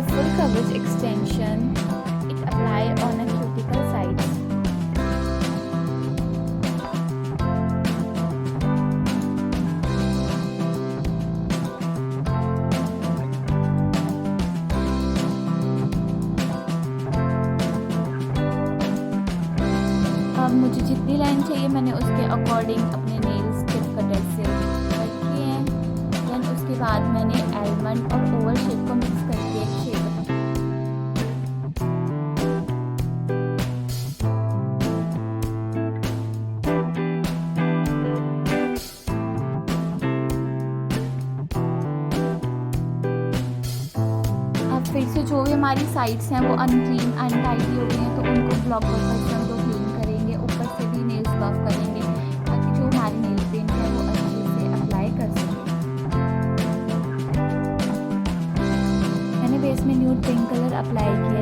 a full coverage extension. It apply on a cuticle sides. अब मुझे जितनी line चाहिए मैंने उसके अकॉर्डिंग अपने नेल्स टिप कटर से कट किए हैं। देन उसके बाद मैंने आलमंड और ओवल शेप को मिक्स करके एक शेप अब फिर से जो भी हमारी साइड्स हैं वो अनक्लीन अनटाइडी हो गई हैं तो उनको ब्लॉक पर्पज से उनको क्लीन करेंगे, ऊपर से भी नेल्स बफ करेंगे ताकि जो हमारी नेल पेंट है वो अच्छे से अप्लाई कर सकें। मैंने बेस में न्यूड पिंक कलर अप्लाई किया